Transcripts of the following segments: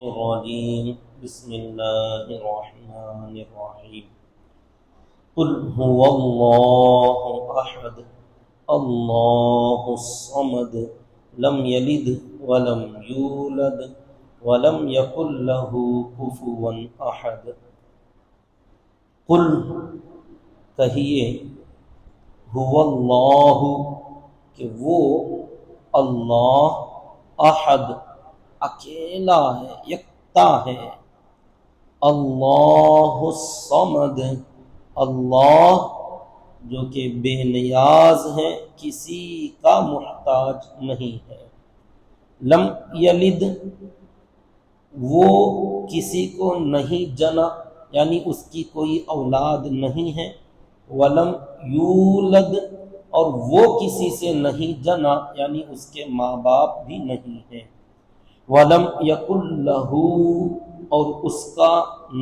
الرجيم بسم الله الرحمن الرحيم قل هو الله أحد الله الصمد لم يلد ولم يولد ولم يكن له كفوا أحد قل کہیے هو اللہ کہ وہ اللہ احد اکیلا ہے، یکتا ہے، اللہ الصمد اللہ جو کہ بے نیاز ہے، کسی کا محتاج نہیں ہے، لم یلد وہ کسی کو نہیں جنا یعنی اس کی کوئی اولاد نہیں ہے، ولم یولد اور وہ کسی سے نہیں جنا یعنی اس کے ماں باپ بھی نہیں ہیں، ولم یکن لہ اور اس کا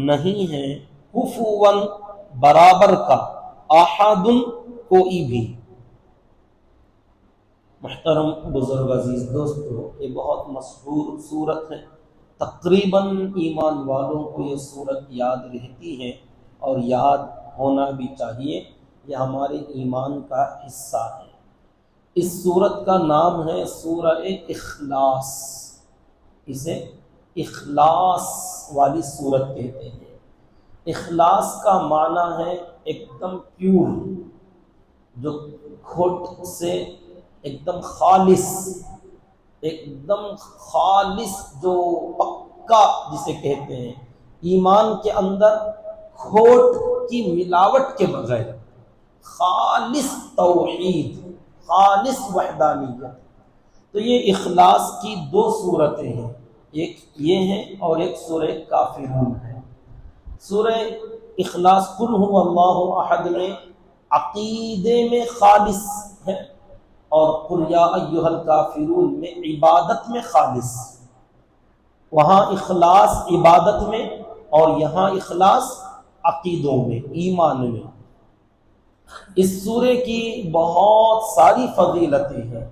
نہیں ہے، کفوا برابر کا، احد کوئی بھی۔ محترم بزرگ عزیز دوستو، یہ بہت مشہور صورت ہے، تقریباً ایمان والوں کو یہ صورت یاد رہتی ہے اور یاد ہونا بھی چاہیے، یہ ہمارے ایمان کا حصہ ہے۔ اس صورت کا نام ہے سورہ اخلاص، اسے اخلاص والی صورت کہتے ہیں۔ اخلاص کا معنی ہے ایک دم پیور، جو کھوٹ سے ایک دم خالص، ایک دم خالص جو پکا جسے کہتے ہیں، ایمان کے اندر کھوٹ کی ملاوٹ کے بغیر، خالص توحید، خالص وحدانیت۔ تو یہ اخلاص کی دو صورتیں ہیں، ایک یہ ہے اور ایک سورہ کافرون ہے۔ سورہ اخلاص قل هو اللہ احد میں عقیدے میں خالص ہے، اور قل یا ایھا الکافرون میں عبادت میں خالص۔ وہاں اخلاص عبادت میں اور یہاں اخلاص عقیدوں میں، ایمان میں۔ اس سورے کی بہت ساری فضیلتیں ہیں۔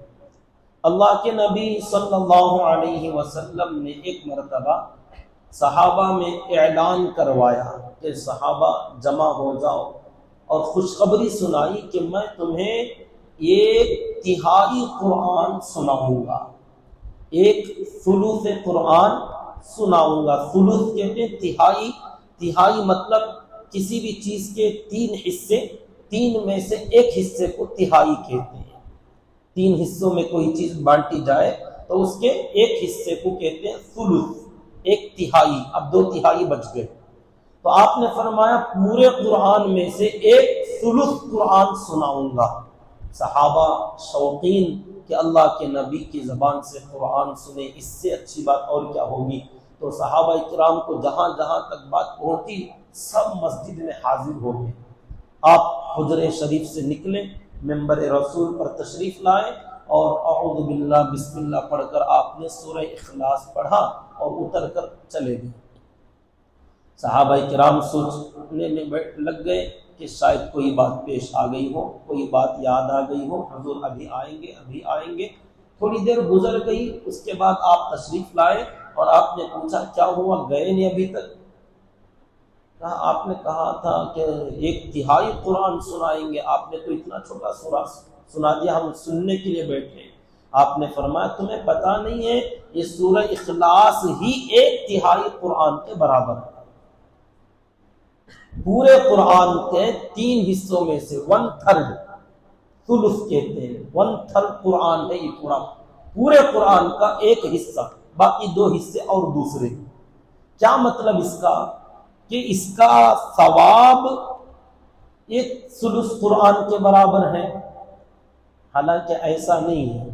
اللہ کے نبی صلی اللہ علیہ وسلم نے ایک مرتبہ صحابہ میں اعلان کروایا کہ صحابہ جمع ہو جاؤ، اور خوشخبری سنائی کہ میں تمہیں ایک تہائی قرآن سناؤں گا، ایک ثلث قرآن سناؤں گا۔ ثلث کہتے ہیں تہائی، تہائی مطلب کسی بھی چیز کے تین حصے، تین میں سے ایک حصے کو تہائی کہتے ہیں۔ تین حصوں میں کوئی چیز بانٹی جائے تو اس کے ایک حصے کو کہتے ہیں ثلث، ایک تہائی۔ اب دو تہائی بچ گئے، تو آپ نے فرمایا پورے قرآن میں سے ایک ثلث قرآن سناؤں گا۔ صحابہ شوقین کہ اللہ کے نبی کی زبان سے قرآن سنے، اس سے اچھی بات اور کیا ہوگی۔ تو صحابہ کرام کو جہاں جہاں تک بات پہنچی، سب مسجد میں حاضر ہو گئے۔ آپ حجرے شریف سے نکلے، منبر رسول پر تشریف لائے، اور اعوذ باللہ بسم اللہ پڑھ کر آپ نے سورہ اخلاص پڑھا اور اتر کر چلے گئے۔ صحابہ کرام سوچنے میں لگ گئے کہ شاید کوئی بات پیش آ گئی ہو، کوئی بات یاد آ گئی ہو، حضور ابھی آئیں گے، ابھی آئیں گے۔ تھوڑی دیر گزر گئی، اس کے بعد آپ تشریف لائے اور آپ نے پوچھا کیا ہوا، گئے نہیں ابھی تک؟ آپ نے کہا تھا کہ ایک تہائی قرآن سنائیں گے، آپ نے تو اتنا چھوٹا سورہ سنا دیا، ہم سننے کے لیے بیٹھے۔ آپ نے فرمایا تمہیں پتہ نہیں ہے یہ سورہ اخلاص ہی ایک تہائی قرآن کے برابر ہے۔ پورے قرآن کے تین حصوں میں سے 1/3 ثلث کہتے ہیں، 1/3 قرآن ہے یہ پورا، پورے قرآن کا ایک حصہ، باقی دو حصے اور دوسرے۔ کیا مطلب اس کا؟ کہ اس کا ثواب ایک ثلث قرآن کے برابر ہے؟ حالانکہ ایسا نہیں ہے۔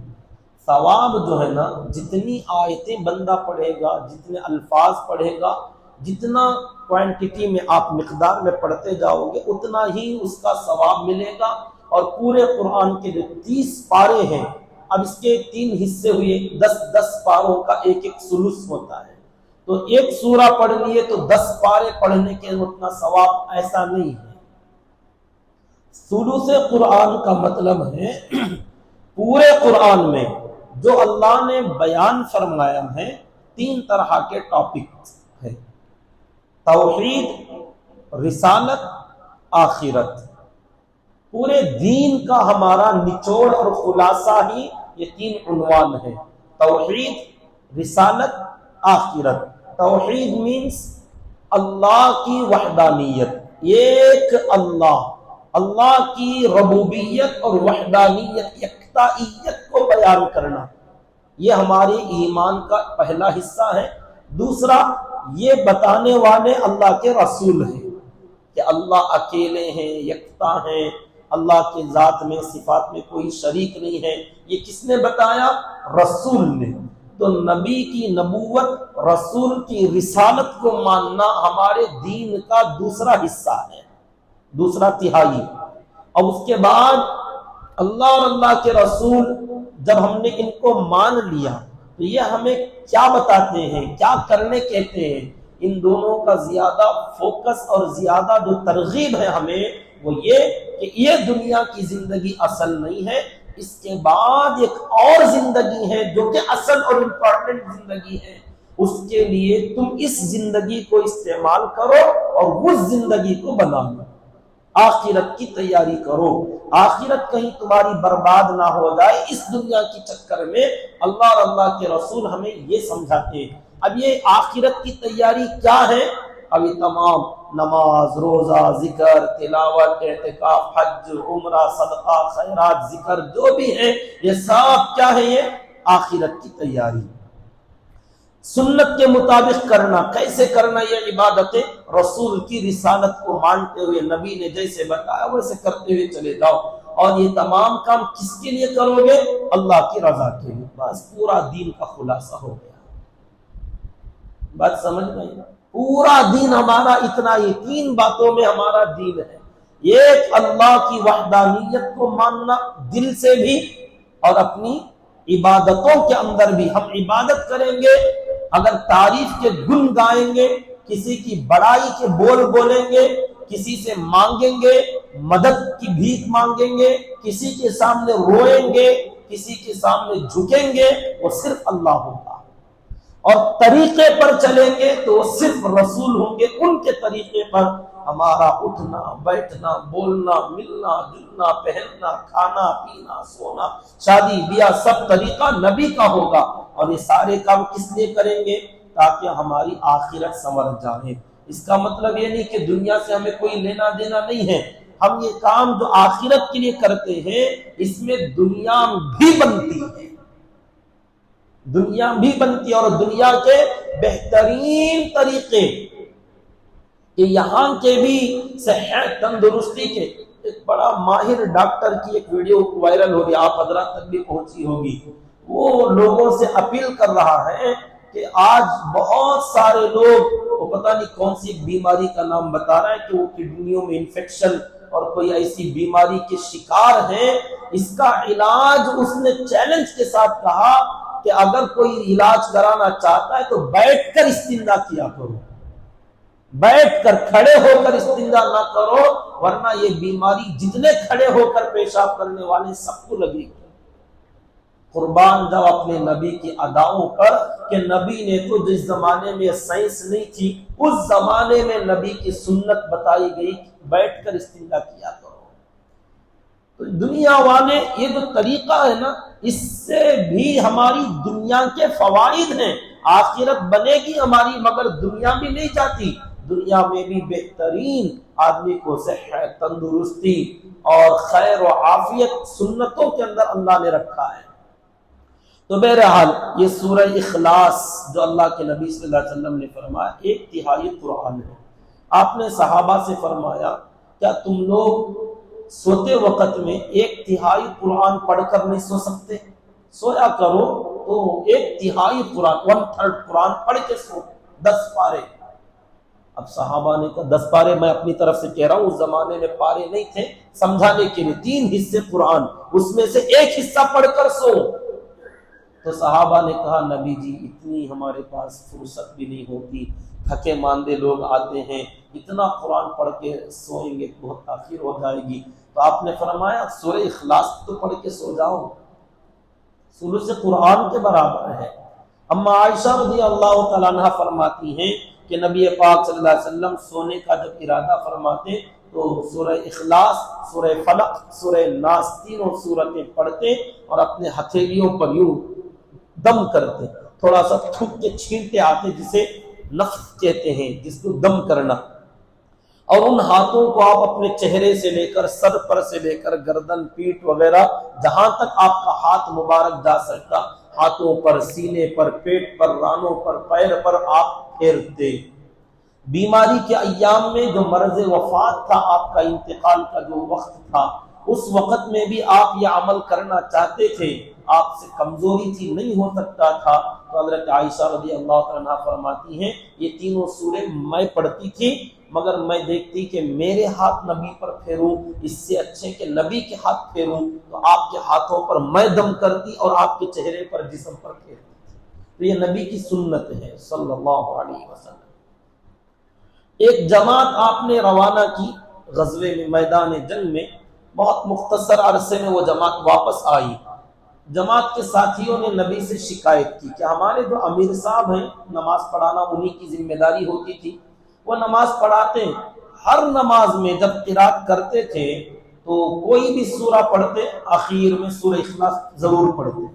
ثواب جو ہے نا، جتنی آیتیں بندہ پڑھے گا، جتنے الفاظ پڑھے گا، جتنا کوانٹٹی میں آپ مقدار میں پڑھتے جاؤ گے، اتنا ہی اس کا ثواب ملے گا۔ اور پورے قرآن کے جو 30 پارے ہیں، اب اس کے 3 حصے ہوئے، 10 پاروں کا ایک ثلث ہوتا ہے، تو ایک سورہ پڑھ لیے تو 10 پارے پڑھنے کے اتنا ثواب ایسا نہیں ہے۔ ثلث قرآن کا مطلب ہے پورے قرآن میں جو اللہ نے بیان فرمایا ہے 3 طرح کے ٹاپک ہیں: توحید، رسالت، آخرت۔ پورے دین کا ہمارا نچوڑ اور خلاصہ ہی یہ 3 عنوان ہیں: توحید، رسالت، آخرت۔ توحید مینس اللہ کی وحدانیت، ایک اللہ کی ربوبیت اور وحدانیت، یکتائیت کو بیان کرنا، یہ ہمارے ایمان کا پہلا حصہ ہے۔ دوسرا، یہ بتانے والے اللہ کے رسول ہیں کہ اللہ اکیلے ہیں، یکتا ہیں، اللہ کے ذات میں صفات میں کوئی شریک نہیں ہے۔ یہ کس نے بتایا؟ رسول نے۔ تو نبی کی نبوت، رسول کی رسالت کو ماننا ہمارے دین کا دوسرا حصہ ہے، دوسرا تہائی۔ اور اس کے بعد اللہ اور اللہ کے رسول جب ہم نے ان کو مان لیا تو یہ ہمیں کیا بتاتے ہیں، کیا کرنے کہتے ہیں، ان دونوں کا زیادہ فوکس اور زیادہ جو ترغیب ہے ہمیں وہ یہ کہ یہ دنیا کی زندگی اصل نہیں ہے، اس کے بعد ایک اور زندگی ہے جو کہ اصل اور امپورٹنٹ زندگی ہے۔ اس کے لیے تم اس زندگی کو استعمال کرو اور اس زندگی کو بنا لو، آخرت کی تیاری کرو، آخرت کہیں تمہاری برباد نہ ہو جائے اس دنیا کی چکر میں۔ اللہ اور اللہ کے رسول ہمیں یہ سمجھاتے ہیں۔ اب یہ آخرت کی تیاری کیا ہے؟ اب یہ تمام نماز، روزہ، ذکر، تلاوت، اعتکاف، حج، عمرہ، صدقہ، خیرات، ذکر جو بھی ہے یہ سب کیا ہے؟ یہ آخرت کی تیاری، سنت کے مطابق کرنا۔ کیسے کرنا یہ عبادتیں؟ رسول کی رسالت کو مانتے ہوئے، نبی نے جیسے بتایا ویسے کرتے ہوئے چلے جاؤ۔ اور یہ تمام کام کس کے لیے کرو گے؟ اللہ کی رضا کے لیے۔ بس پورا دین کا خلاصہ ہو گیا۔ بات سمجھ میں آئی؟ پورا دین ہمارا اتنا ہی 3 باتوں میں ہمارا دین ہے۔ ایک، اللہ کی وحدانیت کو ماننا دل سے بھی اور اپنی عبادتوں کے اندر بھی۔ ہم عبادت کریں گے، اگر تعریف کے گن گائیں گے، کسی کی بڑائی کے بول بولیں گے، کسی سے مانگیں گے، مدد کی بھیک مانگیں گے، کسی کے سامنے روئیں گے، کسی کے سامنے جھکیں گے، وہ صرف اللہ ہوگا۔ اور طریقے پر چلیں گے تو وہ صرف رسول ہوں گے، ان کے طریقے پر ہمارا اٹھنا، بیٹھنا، بولنا، ملنا، جلنا، پہننا، کھانا، پینا، سونا، شادی بیاہ سب طریقہ نبی کا ہوگا۔ اور یہ سارے کام کس لیے کریں گے؟ تاکہ ہماری آخرت سنور جائے۔ اس کا مطلب یہ نہیں کہ دنیا سے ہمیں کوئی لینا دینا نہیں ہے۔ ہم یہ کام جو آخرت کے لیے کرتے ہیں اس میں دنیا بھی بنتی ہے، دنیا بھی بنتی ہے، اور دنیا کے بہترین طریقے کہ یہاں کے بھی صحت تندرستی کے۔ ایک بڑا ماہر ڈاکٹر کی ایک ویڈیو وائرل ہو رہی، آپ حضرات تک بھی پہنچی ہوگی۔ وہ لوگوں سے اپیل کر رہا ہے کہ آج بہت سارے لوگ، وہ پتہ نہیں کون سی بیماری کا نام بتا رہا ہے کہ وہ کڈنیوں میں انفیکشن اور کوئی ایسی بیماری کے شکار ہیں۔ اس کا علاج اس نے چیلنج کے ساتھ کہا کہ اگر کوئی علاج کرانا چاہتا ہے تو بیٹھ کر استنجا کیا کرو، بیٹھ کر، کھڑے ہو کر استنجا نہ کرو، ورنہ یہ بیماری جتنے کھڑے ہو کر پیشاب کرنے والے سب کو لگے گی۔ قربان جاؤ اپنے نبی کی اداؤں پر کہ نبی نے تو جس زمانے میں سائنس نہیں تھی اس زمانے میں نبی کی سنت بتائی گئی، بیٹھ کر استنجا کیا کرو۔ تو دنیا والے یہ جو طریقہ ہے نا، اس سے بھی ہماری دنیا کے فوائد ہیں۔ آخرت بنے گی ہماری، مگر دنیا بھی نہیں جاتی۔ دنیا میں بھی بہترین آدمی کو صحت، تندرستی اور خیر و عافیت سنتوں کے اندر اللہ نے رکھا ہے۔ تو بہرحال یہ سورہ اخلاص جو اللہ کے نبی صلی اللہ علیہ وسلم نے فرمایا 1/3 قرآن ہے۔ آپ نے صحابہ سے فرمایا کیا تم لوگ سوتے وقت میں 1/3 قرآن پڑھ کر نہیں سو سکتے؟ سویا کرو تو 1/3 قرآن، 1/3 قرآن پڑھ کے سو، 10 پارے۔ اب صحابہ نے کہا 10 پارے، میں اپنی طرف سے کہہ رہا ہوں، اس زمانے میں پارے نہیں تھے، سمجھانے کے لیے 3 حصے قرآن، اس میں سے 1 حصہ پڑھ کر سو۔ تو صحابہ نے کہا نبی جی اتنی ہمارے پاس فرصت بھی نہیں ہوتی، تھکے ماندے لوگ آتے ہیں، اتنا قرآن پڑھ کے سوئیں گے بہت تاخیر ہو جائے گی۔ تو آپ نے فرمایا سورہ اخلاص تو پڑھ کے سو جاؤ، ثلث قرآن کے برابر ہے۔ اما عائشہ رضی اللہ تعالیٰ عنہ فرماتی ہیں کہ نبی پاک صلی اللہ علیہ وسلم سونے کا جب ارادہ فرماتے تو سورہ اخلاص، سورہ فلق، سورہ ناس تینوں سورتیں پڑھتے اور اپنے ہتھیلیوں پر یوں دم کرتے، تھوڑا سا تھوک کے چھینٹے آتے جسے نفخ کہتے ہیں، جس کو دم کرنا، اور ان ہاتھوں کو آپ اپنے چہرے سے لے کر سر پر سے لے کر گردن، پیٹھ وغیرہ جہاں تک آپ کا ہاتھ مبارک جا سکتا، ہاتھوں پر، سینے پر، پیٹ پر، رانوں پر، پیر پر آپ پھیرتے۔ بیماری کے ایام میں جو مرض وفات تھا، آپ کا انتقال کا جو وقت تھا، اس وقت میں بھی آپ یہ عمل کرنا چاہتے تھے، آپ سے کمزوری تھی، نہیں ہو سکتا تھا، تو حضرت عائشہ رضی اللہ عنہا فرماتی ہیں یہ تینوں سورے میں پڑھتی تھی، مگر میں دیکھتی کہ میرے ہاتھ نبی پر پھیروں اس سے اچھے کہ نبی کے ہاتھ پھیروں، تو آپ کے ہاتھوں پر میں دم کرتی اور آپ کے چہرے پر، جسم پر پھیرتی۔ تو یہ نبی کی سنت ہے صلی اللہ علیہ وسلم۔ ایک جماعت آپ نے روانہ کی غزوے میں، میدان جنگ میں، بہت مختصر عرصے میں وہ جماعت واپس آئی۔ جماعت کے ساتھیوں نے نبی سے شکایت کی کہ ہمارے جو امیر صاحب ہیں، نماز پڑھانا انہی کی ذمہ داری ہوتی تھی، وہ نماز پڑھاتے، ہر نماز میں جب قرات کرتے تھے تو کوئی بھی سورہ پڑھتے، آخر میں سورہ اخلاص ضرور پڑھتے،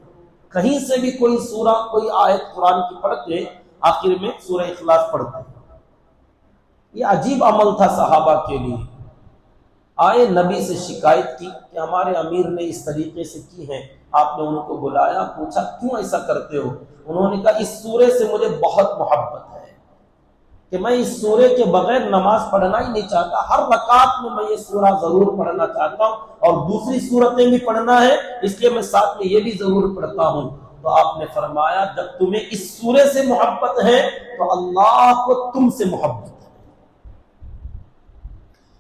کہیں سے بھی کوئی سورہ، کوئی آیت قرآن کی پڑھتے، آخر میں سورہ اخلاص پڑھتے۔ یہ عجیب عمل تھا صحابہ کے لیے۔ آئے نبی سے شکایت کی کہ ہمارے امیر نے اس طریقے سے کی ہے۔ آپ نے ان کو بلایا، پوچھا کیوں ایسا کرتے ہو؟ انہوں نے کہا اس سورے سے مجھے بہت محبت ہے کہ میں اس سورے کے بغیر نماز پڑھنا ہی نہیں چاہتا، ہر رکعت میں یہ سورہ ضرور پڑھنا چاہتا ہوں، اور دوسری سورتیں بھی پڑھنا ہے، اس لیے میں ساتھ میں یہ بھی ضرور پڑھتا ہوں۔ تو آپ نے فرمایا جب تمہیں اس سورے سے محبت ہے تو اللہ کو تم سے محبت ہے۔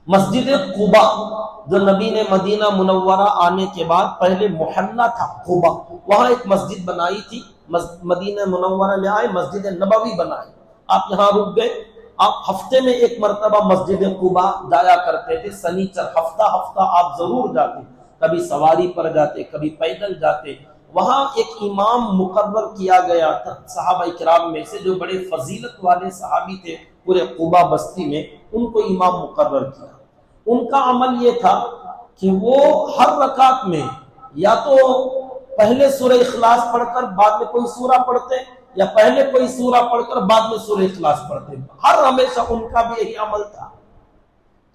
مسجد قباء جو نبی نے مدینہ منورہ آنے کے بعد، پہلے محلہ تھا قباء، وہاں ایک مسجد بنائی تھی، مدینہ منورہ میں آئے مسجد نبوی بنائی، آپ یہاں رک گئے، آپ ہفتے میں ایک مرتبہ مسجد قباء جایا کرتے تھے، سنیچر ہفتہ ہفتہ آپ ضرور جاتے، کبھی سواری پر جاتے، کبھی پیدل جاتے۔ وہاں ایک امام مقرر کیا گیا تھا صحابہ کرام میں سے، جو بڑے فضیلت والے صحابی تھے پورے قباء بستی میں، ان کو امام مقرر کیا۔ ان کا عمل یہ تھا کہ وہ ہر رکعت میں یا تو پہلے سورہ اخلاص پڑھ کر بعد میں کوئی سورہ پڑھتے، یا پہلے کوئی سورہ پڑھ کر بعد میں سورہ اخلاص پڑھتے، ہمیشہ ان کا بھی یہی عمل تھا۔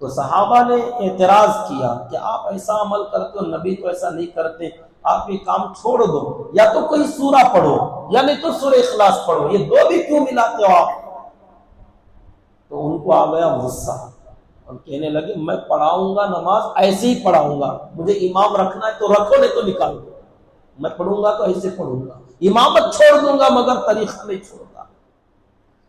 تو صحابہ نے اعتراض کیا کہ آپ ایسا عمل کرتے ہو، نبی تو ایسا نہیں کرتے، آپ یہ کام چھوڑ دو، یا تو کوئی سورہ پڑھو یا نہیں تو سورہ اخلاص پڑھو، یہ دو بھی کیوں ملاتے ہو آپ؟ تو ان کو آ گیا غصہ اور کہنے لگے میں پڑھاؤں گا نماز، ایسے ہی پڑھاؤں گا، مجھے امام رکھنا ہے تو رکھو، نہیں تو نکال دو، میں پڑھوں گا تو ایسے پڑھوں گا، امامت چھوڑ دوں گا مگر طریقہ نہیں چھوڑوں گا۔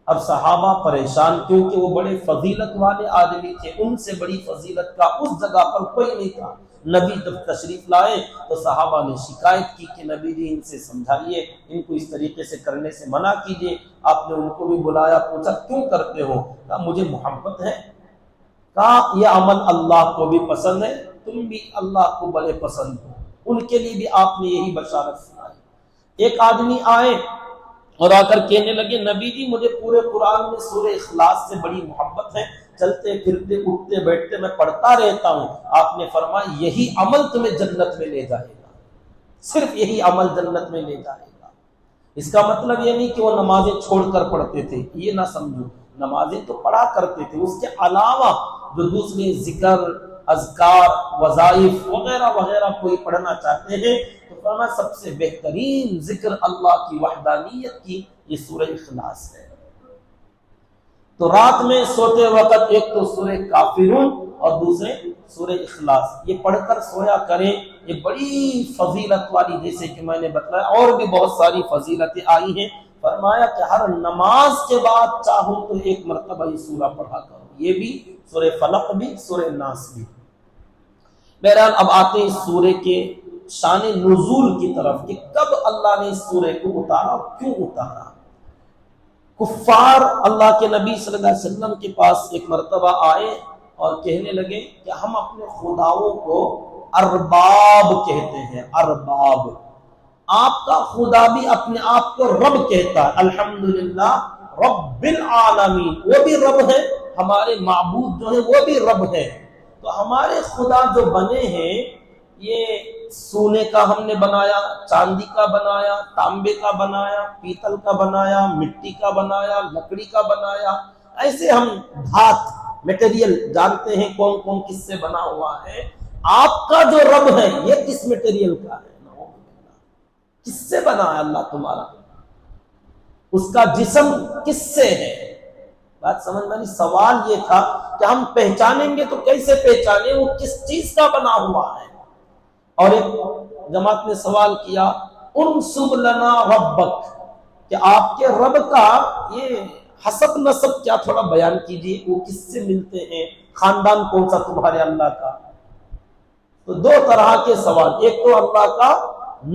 اب صحابہ پریشان، کیونکہ وہ بڑے فضیلت والے آدمی تھے، ان سے بڑی فضیلت کا اس جگہ پر کوئی نہیں تھا۔ نبی جب تشریف لائے تو صحابہ نے شکایت کی کہ نبی جی ان سے سمجھائیے، ان کو اس طریقے سے کرنے سے منع کیجیے۔ آپ نے ان کو بھی بلایا، پوچھا کیوں کرتے ہو؟ کہا مجھے محبت ہے۔ کہا یہ عمل اللہ کو بھی پسند ہے، تم بھی اللہ کو بڑے پسند ہو۔ ان کے لیے بھی آپ نے یہی بشارت سنائی۔ ایک آدمی آئے اور آ کر کہنے لگے نبی جی مجھے پورے قرآن میں سورہ اخلاص سے بڑی محبت ہے، چلتے پھرتے اٹھتے بیٹھتے میں پڑھتا رہتا ہوں۔ آپ نے فرمایا یہی عمل تمہیں جنت میں لے جائے گا، صرف یہی عمل جنت میں لے جائے گا۔ اس کا مطلب یہ نہیں کہ وہ نمازیں چھوڑ کر پڑھتے تھے، یہ نہ سمجھو، نمازیں تو پڑھا کرتے تھے، اس کے علاوہ جو دوسرے ذکر، اذکار، وظائف وغیرہ وغیرہ کوئی پڑھنا چاہتے ہیں تو فرمایا سب سے بہترین ذکر اللہ کی وحدانیت کی یہ سورہ اخلاص ہے۔ تو رات میں سوتے وقت ایک تو سورہ کافرون اور دوسرے سورہ اخلاص یہ پڑھ کر سویا کریں، یہ بڑی فضیلت والی، جیسے کہ میں نے بتایا اور بھی بہت ساری فضیلتیں آئی ہیں۔ فرمایا کہ ہر نماز کے بعد چاہوں تو ایک مرتبہ یہ سورہ پڑھا کرو، یہ بھی سورہ فلق بھی، سورہ ناس بھی۔ بہرحال اب آتے ہیں اس سورے کے شان نزول کی طرف کہ کب اللہ نے اس سورے کو اتارا اور کیوں اتارا۔ کفار اللہ کے نبی صلی اللہ علیہ وسلم کے پاس ایک مرتبہ آئے اور کہنے لگے کہ ہم اپنے خداؤں کو ارباب کہتے ہیں، ارباب۔ آپ کا خدا بھی اپنے آپ کو رب کہتا ہے، الحمدللہ رب العالمین، وہ بھی رب ہے، ہمارے معبود جو ہیں وہ بھی رب ہے۔ تو ہمارے خدا جو بنے ہیں یہ سونے کا ہم نے بنایا، چاندی کا بنایا، تانبے کا بنایا، پیتل کا بنایا، مٹی کا بنایا، لکڑی کا بنایا، ایسے ہم دھات میٹیریل جانتے ہیں کون کون کس سے بنا ہوا ہے۔ آپ کا جو رب ہے یہ کس میٹیریل کا ہے؟ کس سے بنا ہے اللہ تمہارا؟ اس کا جسم کس سے ہے؟ بات سمجھ میں نہیں؟ سوال یہ تھا کہ ہم پہچانیں گے تو کیسے پہچانیں وہ کس چیز کا بنا ہوا ہے؟ اور ایک جماعت نے سوال کیا انسب لنا ربک، کہ آپ کے رب کا یہ حسب نسب کیا تھوڑا بیان کیجئے، وہ کس سے ملتے ہیں، خاندان کون سا تمہارے اللہ کا؟ تو دو طرح کے سوال، ایک تو اللہ کا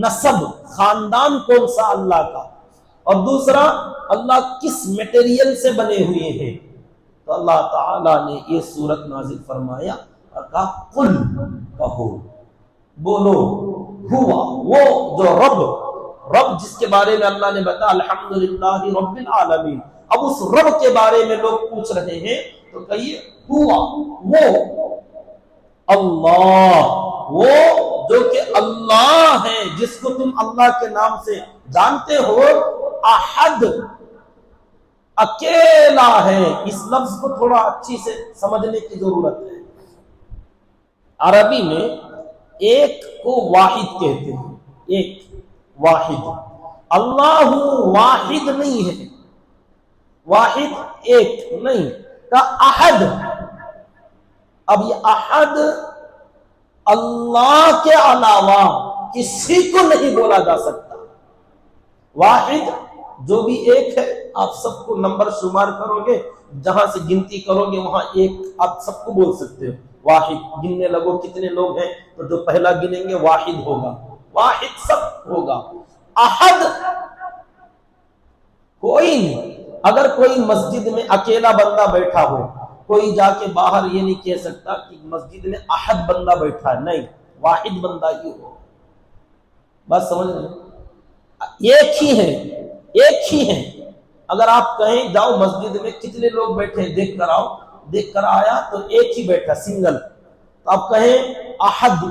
نسب، خاندان کون سا اللہ کا، اور دوسرا اللہ کس میٹیریل سے بنے ہوئے ہیں۔ تو اللہ تعالیٰ نے یہ سورت نازل فرمایا اور کہا قل، کہو، بولو، ہوا وہ جو رب جس کے بارے میں اللہ نے بتایا الحمدللہ رب العالمین، اب اس رب کے بارے میں لوگ پوچھ رہے ہیں تو کہیے ہوا وہ اللہ، وہ جو کہ اللہ ہے جس کو تم اللہ کے نام سے جانتے ہو، احد، اکیلا ہے۔ اس لفظ کو تھوڑا اچھی سے سمجھنے کی ضرورت ہے۔ عربی میں ایک کو واحد کہتے ہیں، ایک واحد، اللہ واحد نہیں ہے، واحد ایک نہیں، کا احد۔ اب یہ احد اللہ کے علاوہ کسی کو نہیں بولا جا سکتا۔ واحد جو بھی ایک ہے، آپ سب کو نمبر شمار کرو گے، جہاں سے گنتی کرو گے وہاں ایک آپ سب کو بول سکتے ہو۔ واحد گننے لگو کتنے لوگ ہیں تو جو پہلا گنیں گے واحد ہوگا، واحد سب ہوگا۔ احد کوئی نہیں۔ اگر کوئی مسجد میں اکیلا بندہ بیٹھا ہو، کوئی جا کے باہر یہ نہیں کہہ سکتا کہ مسجد میں احد بندہ بیٹھا ہے، نہیں، واحد بندہ ہی ہو۔ بات سمجھ رہے ہیں؟ ایک ہی ہے، ایک ہی ہے۔ اگر آپ کہیں جاؤ مسجد میں کتنے لوگ بیٹھے دیکھ کر آؤ، دیکھ کر آیا تو ایک ہی بیٹھا، سنگل، تو آپ کہیں احد،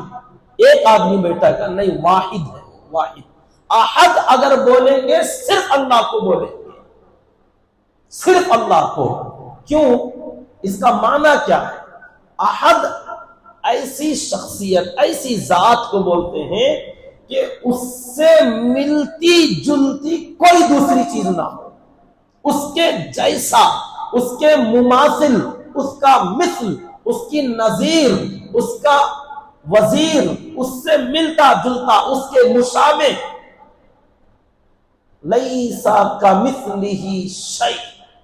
ایک آدمی بیٹھا ہے، نہیں، واحد ہے، واحد۔ احد اگر بولیں گے صرف اللہ کو بولیں گے، صرف اللہ کو۔ کیوں؟ اس کا معنی کیا ہے؟ احد ایسی شخصیت، ایسی ذات کو بولتے ہیں کہ اس سے ملتی جلتی کوئی دوسری چیز نہ ہو، اس کے جیسا، اس کے مماثل، اس کا مثل، اس کی نظیر، اس کا وزیر، اس سے ملتا جلتا، اس کے مشابہ، لیسا کمثلہ شیء،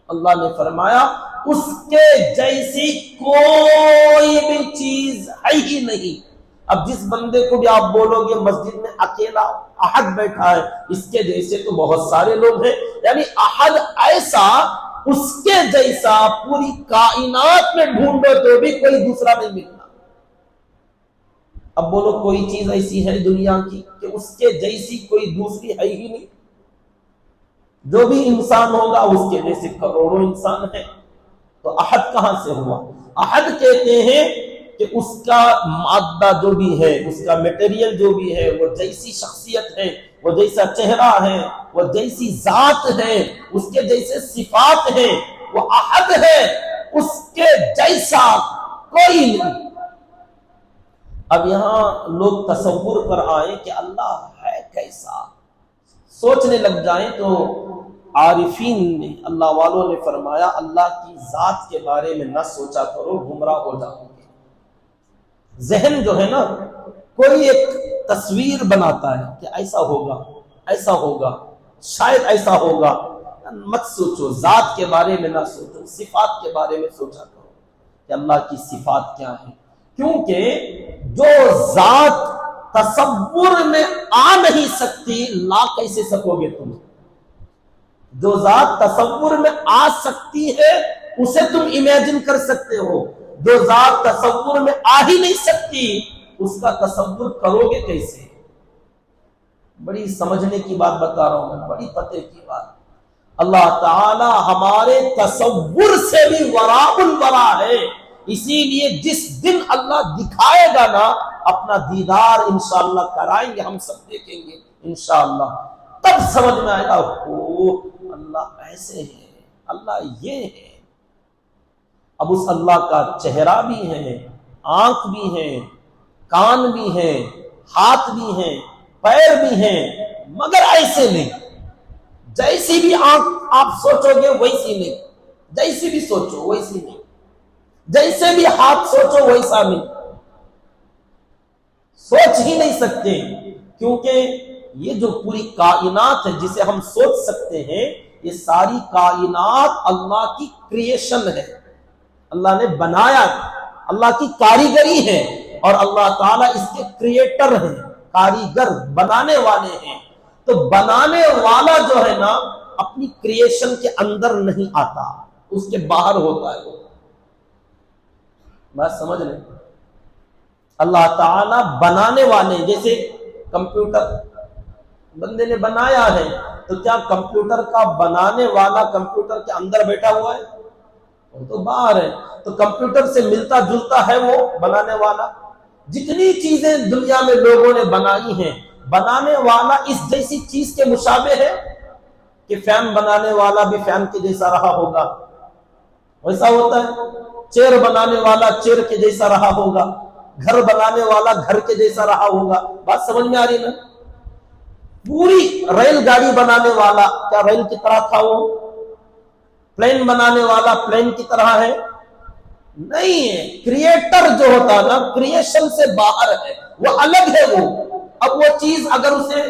اللہ نے فرمایا اس کے جیسی کوئی بھی چیز ہے ہی نہیں۔ اب جس بندے کو بھی آپ بولو گے مسجد میں اکیلا احد بیٹھا ہے، اس کے جیسے تو بہت سارے لوگ ہیں، یعنی احد ایسا، اس کے جیسا پوری کائنات میں ڈھونڈو تو بھی کوئی دوسرا نہیں ملنا۔ اب بولو کوئی چیز ایسی ہے دنیا کی کہ اس کے جیسی کوئی دوسری ہے ہی نہیں؟ جو بھی انسان ہوگا اس کے جیسے کروڑوں انسان ہیں، تو احد کہاں سے ہوا؟ احد کہتے ہیں کہ اس کا مادہ جو بھی ہے، اس کا میٹیریل جو بھی ہے، وہ جیسی شخصیت ہے، وہ جیسا چہرہ ہے، وہ جیسی ذات ہے، اس کے جیسے صفات ہیں، وہ احد ہے، اس کے جیسا کوئی نہیں۔ اب یہاں لوگ تصور پر آئے کہ اللہ ہے کیسا، سوچنے لگ جائیں تو عارفین نے، اللہ والوں نے فرمایا اللہ کی ذات کے بارے میں نہ سوچا کرو، گمراہ ہو جاؤ گے۔ ذہن جو ہے نا، کوئی ایک تصویر بناتا ہے کہ ایسا ہوگا، ایسا ہوگا، شاید ایسا ہوگا، مت سوچو، ذات کے بارے میں نہ سوچو، صفات کے بارے میں سوچا کرو کہ اللہ کی صفات کیا ہے، کیونکہ جو ذات تصور میں آ نہیں سکتی، لا کیسے سکو گے تم؟ جو ذات تصور میں آ سکتی ہے اسے تم امیجن کر سکتے ہو، جو ذات تصور میں آ ہی نہیں سکتی اس کا تصور کرو گے کیسے؟ بڑی سمجھنے کی بات بتا رہا ہوں میں، بڑی پتے کی بات. اللہ تعالی ہمارے تصور سے بھی وراء الورا ہے. اسی لیے جس دن اللہ دکھائے گا نا اپنا دیدار انشاءاللہ کرائیں گے، ہم سب دیکھیں گے انشاءاللہ، تب سمجھ میں آئے گا او اللہ ایسے ہے، اللہ یہ ہے. اب اس اللہ کا چہرہ بھی ہے، آنکھ بھی ہے، کان بھی ہے، ہاتھ بھی ہیں، پیر بھی ہیں، مگر ایسے نہیں. جیسی بھی آنکھ آپ سوچو گے ویسی نہیں، جیسی بھی سوچو ویسی نہیں، جیسے بھی ہاتھ سوچو ویسا نہیں، سوچ ہی نہیں سکتے. کیونکہ یہ جو پوری کائنات ہے جسے ہم سوچ سکتے ہیں، یہ ساری کائنات اللہ کی کریشن ہے، اللہ نے بنایا، اللہ کی کاریگری ہے، اور اللہ تعالیٰ اس کے کریٹر ہیں، کاریگر، بنانے والے ہیں. تو بنانے والا جو ہے نا اپنی کریشن کے اندر نہیں آتا، اس کے باہر ہوتا ہے. وہ بات سمجھ لیں. اللہ تعالیٰ بنانے والے، جیسے کمپیوٹر بندے نے بنایا ہے، تو کیا کمپیوٹر کا بنانے والا کمپیوٹر کے اندر بیٹھا ہوا ہے؟ وہ تو باہر ہے. تو کمپیوٹر سے ملتا جلتا ہے وہ بنانے والا. جتنی چیزیں دنیا میں لوگوں نے بنائی ہیں، بنانے والا اس جیسی چیز کے مشابہ ہے کہ فین بنانے والا بھی فین کے جیسا رہا ہوگا، ویسا ہوتا ہے. چیئر بنانے والا چیئر کے جیسا رہا ہوگا، گھر بنانے والا گھر کے جیسا رہا ہوگا. بات سمجھ میں آ رہی نا؟ پوری ریل گاڑی بنانے والا کیا ریل کی طرح تھا؟ وہ پلین بنانے والا پلین کی طرح ہے؟ نہیں ہے. کریٹر جو ہوتا نا کریشن سے باہر ہے، وہ الگ ہے. وہ اب وہ چیز اگر اسے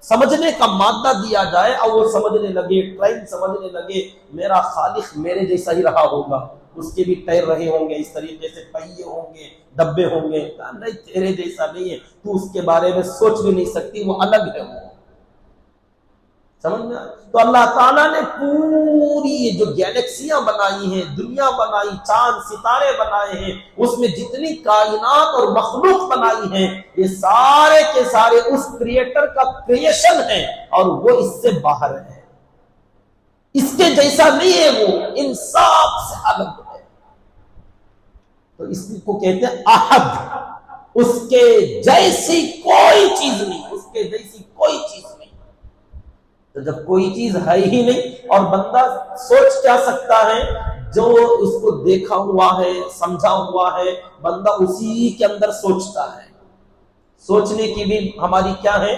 سمجھنے کا مادہ دیا جائے اور وہ سمجھنے لگے، ٹرین سمجھنے لگے میرا خالق میرے جیسا ہی رہا ہوگا، اس کے بھی ٹائر رہے ہوں گے، اس طریقے سے پہیے ہوں گے، ڈبے ہوں گے. نہیں، تیرے جیسا نہیں ہے، تو اس کے بارے میں سوچ بھی نہیں سکتی، وہ الگ ہے. وہ سمجھ میں؟ تو اللہ تعالیٰ نے پوری یہ جو گیلیکسیاں بنائی ہیں، دنیا بنائی، چاند ستارے بنائے ہیں، اس میں جتنی کائنات اور مخلوق بنائی ہیں، یہ سارے کے سارے اس کریٹر کا کریشن ہے، اور وہ اس سے باہر ہے، اس کے جیسا نہیں ہے. وہ ان سب سے الگ ہے. تو اس کو کہتے ہیں احد. اس کے جیسی کوئی چیز نہیں، اس کے جیسی کوئی چیز نہیں. تو جب کوئی چیز ہے ہی نہیں، اور بندہ سوچ کیا سکتا ہے؟ جو اس کو دیکھا ہوا ہے، سمجھا ہوا ہے، بندہ اسی کے اندر سوچتا ہے. سوچنے کی بھی ہماری کیا ہے؟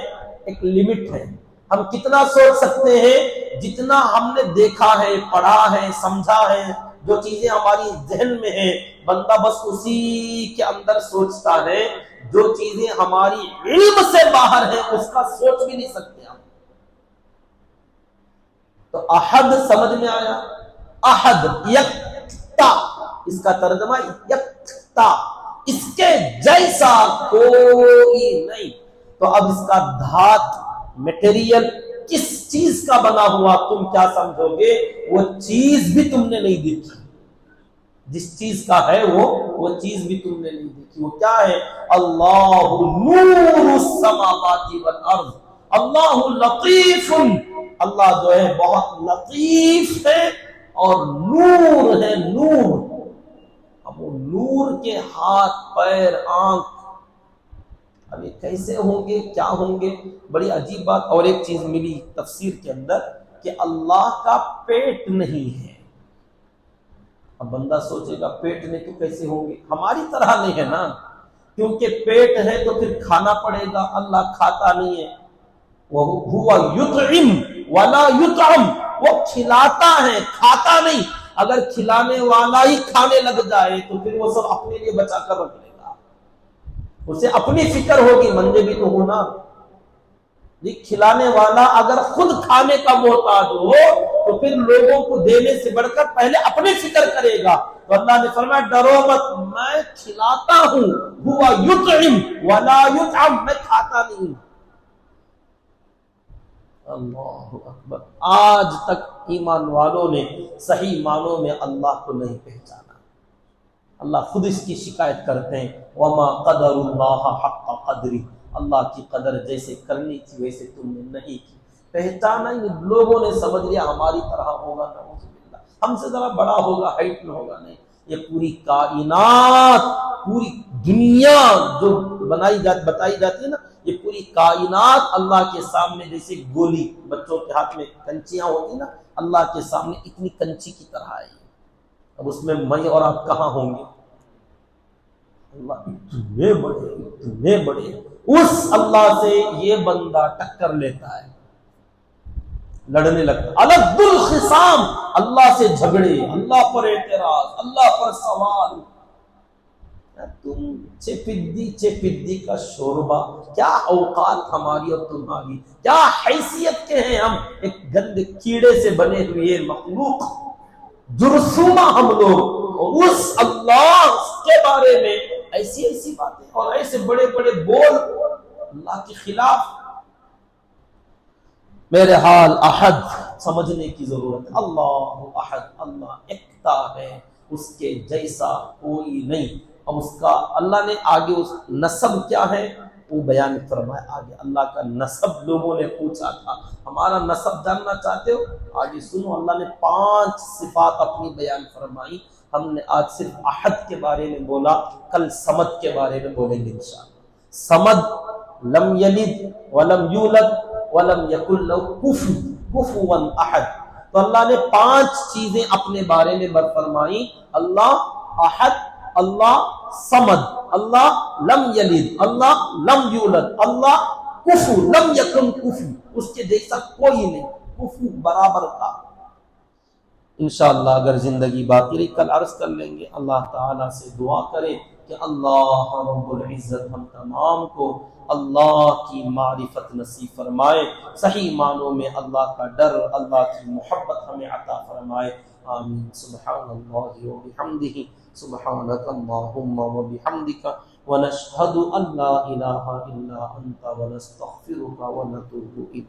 ایک لمٹ ہے. ہم کتنا سوچ سکتے ہیں؟ جتنا ہم نے دیکھا ہے، پڑھا ہے، سمجھا ہے، جو چیزیں ہماری ذہن میں ہیں، بندہ بس اسی کے اندر سوچتا ہے. جو چیزیں ہماری علم سے باہر ہیں اس کا سوچ بھی نہیں سکتے ہم. تو احد سمجھ میں آیا؟ احد یکتا، اس کا ترجمہ یکتا، اس کے جیسا کوئی نہیں. تو اب اس کا دھات، میٹیریل کس چیز کا بنا ہوا تم کیا سمجھو گے؟ وہ چیز بھی تم نے نہیں دیکھی. جس چیز کا ہے وہ چیز بھی تم نے نہیں دیکھی. وہ کیا ہے؟ اللہ نور السماوات والارض، اللہ لطیف. اللہ جو ہے بہت لطیف ہے اور نور ہے. نور، اب وہ نور کے ہاتھ، پیر، آنکھ، اب یہ کیسے ہوں گے، کیا ہوں گے؟ بڑی عجیب بات. اور ایک چیز ملی تفسیر کے اندر کہ اللہ کا پیٹ نہیں ہے. اب بندہ سوچے گا پیٹ نہیں تو کیسے ہوں گے؟ ہماری طرح نہیں ہے نا، کیونکہ پیٹ ہے تو پھر کھانا پڑے گا. اللہ کھاتا نہیں ہے. وَهُوَ يُطْعِمُ وَلَا يُطْعَمُ، وہ کھلاتا ہے، کھاتا نہیں. اگر کھلانے والا ہی کھانے لگ جائے تو پھر وہ سب اپنے لیے بچا کر رکھ لے گا. اسے اپنی فکر ہوگی، منجے بھی تو ہونا. کھلانے والا اگر خود کھانے کا محتاج ہو تو پھر لوگوں کو دینے سے بڑھ کر پہلے اپنی فکر کرے گا. تو اللہ نے فرمایا ڈرو مت، میں کھلاتا ہوں. ہوا یطعم ولا یطعم، میں کھاتا نہیں. اللہ اکبر. آج تک ایمان والوں نے صحیح معنوں میں اللہ کو نہیں پہچانا. اللہ خود اس کی شکایت کرتے ہیں وما قدر اللہ حق قدری، اللہ کی قدر جیسے کرنی تھی ویسے تم نے نہیں کی، پہچانا ہی لوگوں نے سمجھ لیا ہماری طرح ہوگا، نعوذ باللہ ہم سے ذرا بڑا ہوگا، ہائٹ میں ہوگا، نہیں، یہ پوری کائنات، پوری دنیا جو بتائی جاتی ہے نا، یہ پوری کائنات اللہ کے سامنے جیسے گولی، بچوں کے ہاتھ میں کنچیاں ہوتی نا، اللہ کے سامنے اتنی کنچی کی طرح ہے۔ اب اس میں میں اور آپ کہاں ہوں گے؟ اللہ اتنے بڑے اس اللہ سے یہ بندہ ٹکر لیتا ہے، لڑنے لگتا، الگ الخصام، اللہ سے جھگڑے، اللہ پر اعتراض، اللہ پر سوال۔ تم چپدی کا شوربہ، کیا اوقات ہماری اور تمہاری، کیا حیثیت کے ہیں ہم، ایک گندے کیڑے سے بنے ہوئے مخلوق، جرثومہ ہم لوگ، اور اس اللہ کے بارے میں ایسی باتیں اور ایسے بڑے بڑے بول اللہ کے خلاف۔ میرے حال احد سمجھنے کی ضرورت ہے، اللہ احد، اللہ ایکتا ہے، اس کے جیسا کوئی نہیں۔ اب اس کا اللہ نے آگے اس نسب کیا ہے وہ بیان فرمایا، آگے اللہ کا نسب لوگوں نے پوچھا تھا، ہمارا نسب جاننا چاہتے ہو؟ آگے سنو، اللہ نے 5 صفات اپنی بیان فرمائی۔ ہم نے آج صرف احد کے بارے میں بولا، کل صمد کے بارے میں بولیں گے انشاءاللہ۔ صمد، لم یلد ولم یولد ولم یکن لہ کفوا احد۔ تو اللہ نے 5 چیزیں اپنے بارے میں فرمائی، اللہ احد، اللہ صمد، اللہ لم یلد، اللہ لم یولد، اللہ کفو، لم یکن کفو، اس کے جیسا کوئی نہیں، کفو برابر کا۔ انشاءاللہ اگر زندگی باقی رہی کل عرض کر لیں گے۔ اللہ تعالیٰ سے دعا کرے کہ اللہ رب العزت ہم تمام کو اللہ کی معرفت نصیب فرمائے، صحیح معنوں میں اللہ کا ڈر، اللہ کی محبت ہمیں عطا فرمائے، آمین۔ سبحان اللہ و بحمدہ، سبحانک اللہم و بحمدک، ونشہد ان لا الہ الا انت ونستغفرک ونتوب الیک۔